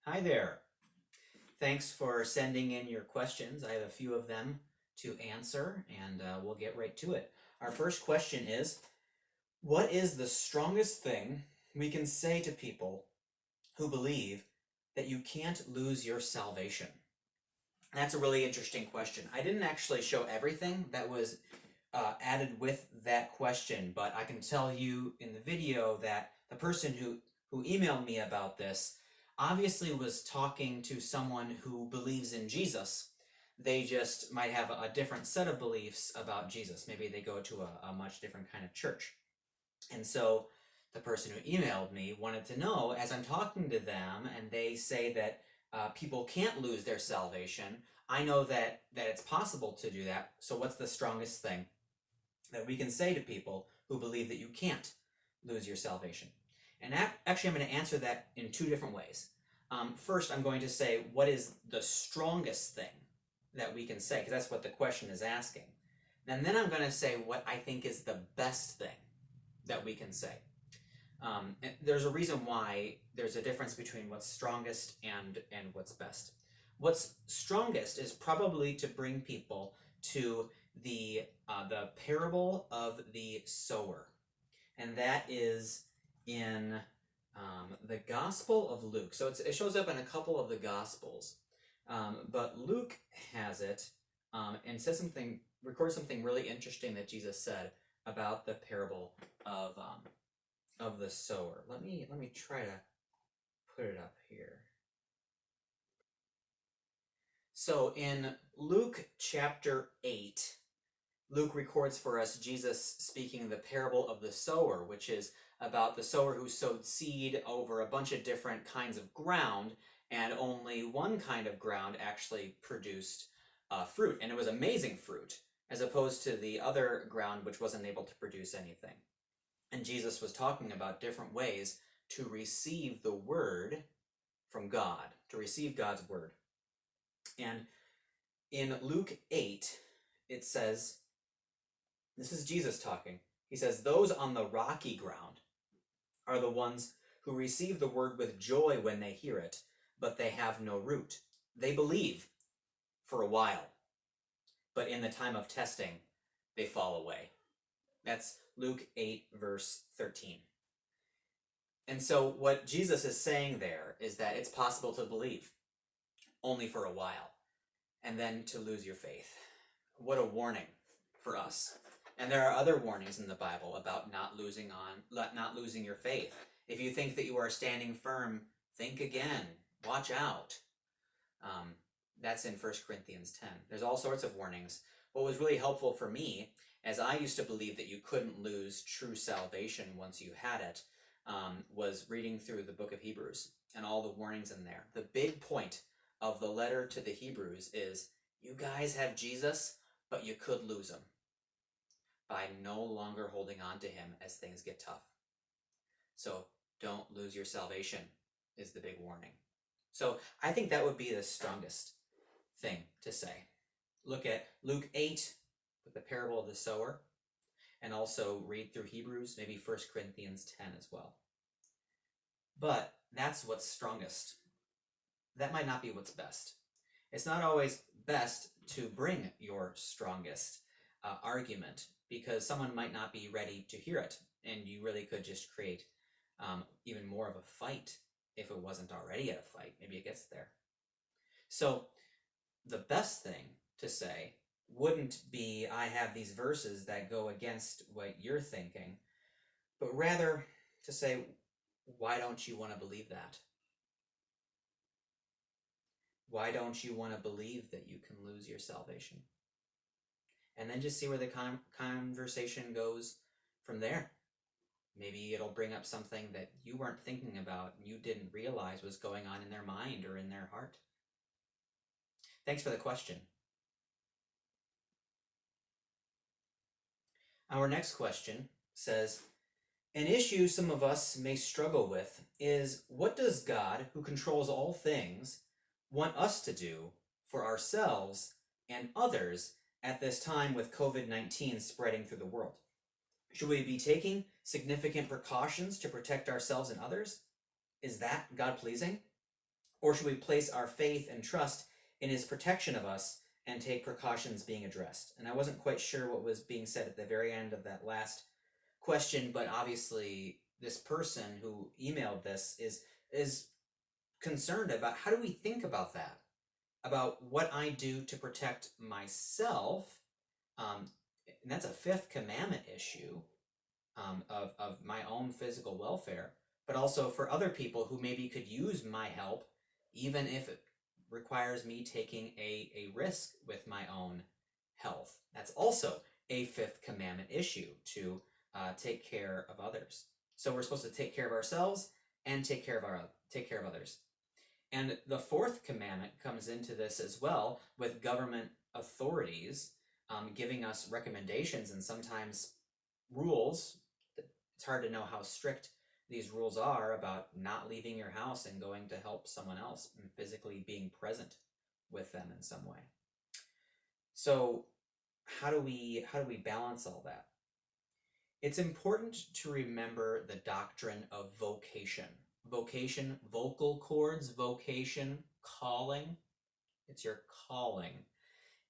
Hi there. Thanks for sending in your questions. I have a few of them to answer, and we'll get right to it. Our first question is, what is the strongest thing we can say to people who believe that you can't lose your salvation? That's a really interesting question. I didn't actually show everything that was added with that question, but I can tell you in the video that the person who emailed me about this obviously was talking to someone who believes in Jesus. They just might have a different set of beliefs about Jesus. Maybe they go to a much different kind of church. And so the person who emailed me wanted to know, as I'm talking to them and they say that people can't lose their salvation, I know that it's possible to do that. So what's the strongest thing that we can say to people who believe that you can't lose your salvation? And actually, I'm going to answer that in two different ways. First, I'm going to say, what is the strongest thing that we can say? Because that's what the question is asking. And then I'm going to say what I think is the best thing that we can say. There's a reason why there's a difference between what's strongest and what's best. What's strongest is probably to bring people to the parable of the sower, and that is in the Gospel of Luke. So it shows up in a couple of the Gospels, but Luke has it and records something really interesting that Jesus said about the parable of the sower. Let me try to put it up here. So in Luke chapter 8, Luke records for us Jesus speaking the parable of the sower, which is about the sower who sowed seed over a bunch of different kinds of ground, and only one kind of ground actually produced fruit, and it was amazing fruit, as opposed to the other ground which wasn't able to produce anything. And Jesus was talking about different ways to receive the word from God, to receive God's word. And in Luke 8, it says, this is Jesus talking. He says, those on the rocky ground are the ones who receive the word with joy when they hear it, but they have no root. They believe for a while, but in the time of testing, they fall away. That's Luke 8, verse 13. And so what Jesus is saying there is that it's possible to believe only for a while, and then to lose your faith. What a warning for us. And there are other warnings in the Bible about not losing your faith. If you think that you are standing firm, think again. Watch out. That's in 1 Corinthians 10. There's all sorts of warnings. What was really helpful for me, as I used to believe that you couldn't lose true salvation once you had it, was reading through the book of Hebrews and all the warnings in there. The big point of the letter to the Hebrews is, you guys have Jesus, but you could lose him by no longer holding on to him as things get tough. So don't lose your salvation is the big warning. So I think that would be the strongest thing to say. Look at Luke 8 with the parable of the sower, and also read through Hebrews, maybe 1 Corinthians 10 as well. But that's what's strongest. That might not be what's best. It's not always best to bring your strongest argument, because someone might not be ready to hear it, and you really could just create even more of a fight if it wasn't already at a fight. Maybe it gets there. So the best thing to say wouldn't be, I have these verses that go against what you're thinking, but rather to say, why don't you want to believe that? Why don't you want to believe that you can lose your salvation? And then just see where the conversation goes from there. Maybe it'll bring up something that you weren't thinking about and you didn't realize was going on in their mind or in their heart. Thanks for the question. Our next question says, an issue some of us may struggle with is, what does God, who controls all things, want us to do for ourselves and others at this time with COVID-19 spreading through the world? Should we be taking significant precautions to protect ourselves and others? Is that God-pleasing? Or should we place our faith and trust in his protection of us and take precautions being addressed? And I wasn't quite sure what was being said at the very end of that last question, but obviously this person who emailed this is concerned about how do we think about that, about what I do to protect myself. And that's a fifth commandment issue, of my own physical welfare, but also for other people who maybe could use my help, even if it requires me taking a risk with my own health. That's also a fifth commandment issue, to take care of others. So we're supposed to take care of ourselves and take care of others. And the fourth commandment comes into this as well, with government authorities giving us recommendations and sometimes rules. It's hard to know how strict these rules are about not leaving your house and going to help someone else and physically being present with them in some way. So how do we balance all that? It's important to remember the doctrine of vocation. Vocation, vocal cords, vocation, calling. It's your calling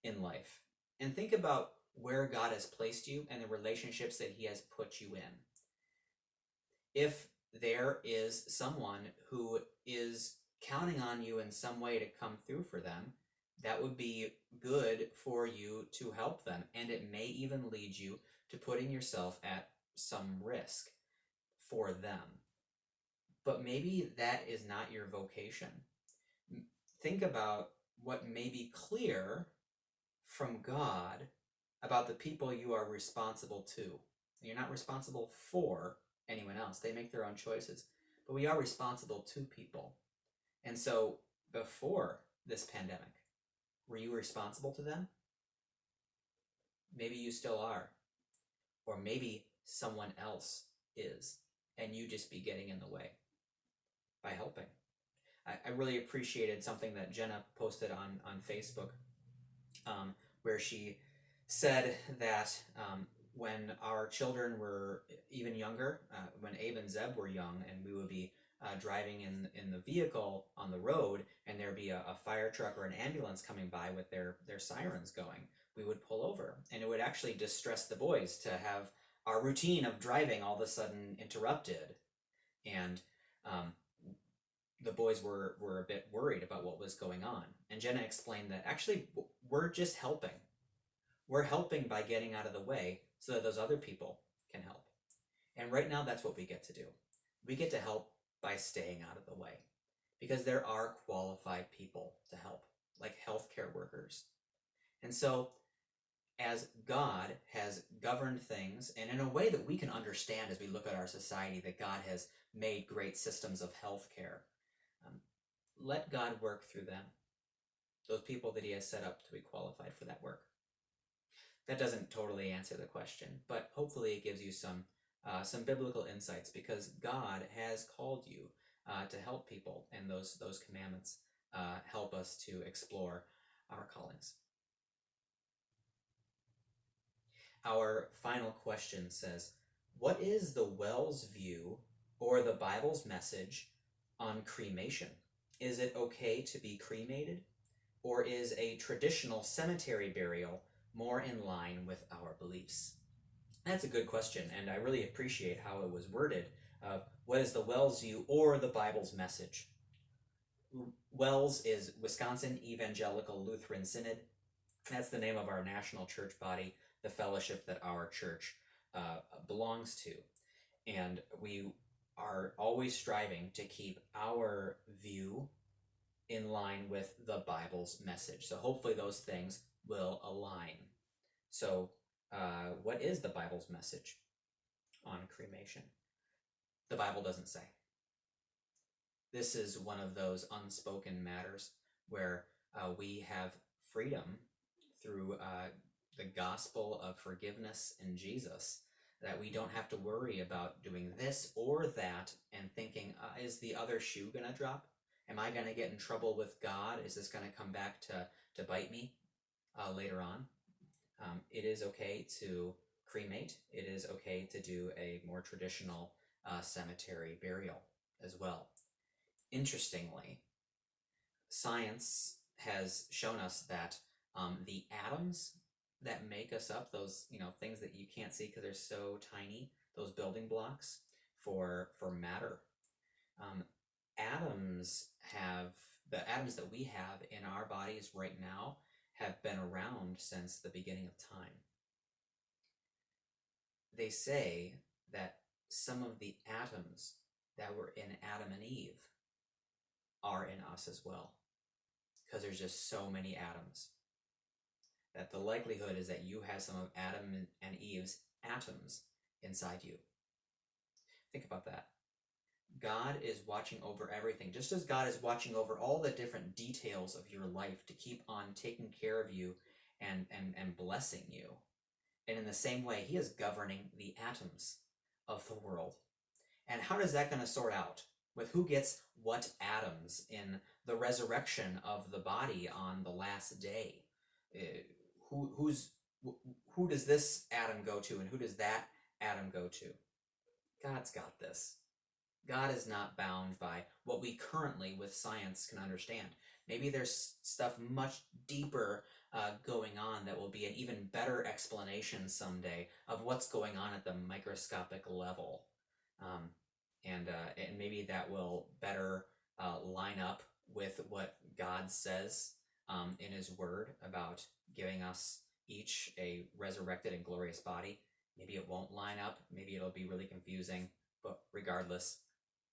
in life. And think about where God has placed you and the relationships that he has put you in. If there is someone who is counting on you in some way to come through for them, that would be good for you to help them. And it may even lead you to putting yourself at some risk for them. But maybe that is not your vocation. Think about what may be clear from God about the people you are responsible to. You're not responsible for anyone else. They make their own choices. But we are responsible to people. And so before this pandemic, were you responsible to them? Maybe you still are. Or maybe someone else is, and you just be getting in the way by helping. I really appreciated something that Jenna posted on Facebook, where she said that when our children were even younger, when Abe and Zeb were young, and we would be driving in the vehicle on the road, and there'd be a fire truck or an ambulance coming by with their sirens going, we would pull over. And it would actually distress the boys to have our routine of driving all of a sudden interrupted. And the boys were a bit worried about what was going on. And Jenna explained that actually we're just helping. We're helping by getting out of the way so that those other people can help. And right now, that's what we get to do. We get to help by staying out of the way, because there are qualified people to help, like healthcare workers. And so, as God has governed things, and in a way that we can understand as we look at our society, that God has made great systems of healthcare, let God work through them, those people that he has set up to be qualified for that work. That doesn't totally answer the question, but hopefully it gives you some biblical insights, because God has called you to help people, and those commandments help us to explore our callings. Our final question says, what is the Wells view or the Bible's message on cremation? Is it okay to be cremated, or is a traditional cemetery burial more in line with our beliefs? That's a good question, and I really appreciate how it was worded. What is the Wells view or the Bible's message? Wells is Wisconsin Evangelical Lutheran Synod. That's the name of our national church body, the fellowship that our church belongs to. And we are always striving to keep our view in line with the Bible's message. So hopefully those things will align. So what is the Bible's message on cremation? The Bible doesn't say. This is one of those unspoken matters where we have freedom through the gospel of forgiveness in Jesus, that we don't have to worry about doing this or that and thinking, is the other shoe going to drop? Am I going to get in trouble with God? Is this going to come back to bite me later on? It is okay to cremate. It is okay to do a more traditional cemetery burial as well. Interestingly, science has shown us that the atoms that make us up, those things that you can't see because they're so tiny, those building blocks for matter, um, atoms have the atoms that we have in our bodies right now have been around since the beginning of time. They say that some of the atoms that were in Adam and Eve are in us as well, because there's just so many atoms that the likelihood is that you have some of Adam and Eve's atoms inside you. Think about that. God is watching over everything, just as God is watching over all the different details of your life to keep on taking care of you and blessing you. And in the same way, he is governing the atoms of the world. And how is that going to sort out with who gets what atoms in the resurrection of the body on the last day? Who does this atom go to, and who does that atom go to? God's got this. God is not bound by what we currently with science can understand. Maybe there's stuff much deeper going on that will be an even better explanation someday of what's going on at the microscopic level. And maybe that will better line up with what God says in his word about giving us each a resurrected and glorious body. Maybe it won't line up. Maybe it'll be really confusing. But regardless,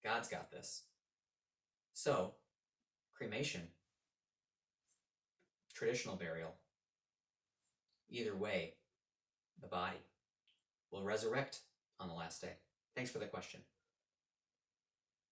God's got this. So, cremation, traditional burial, either way, the body will resurrect on the last day. Thanks for the question.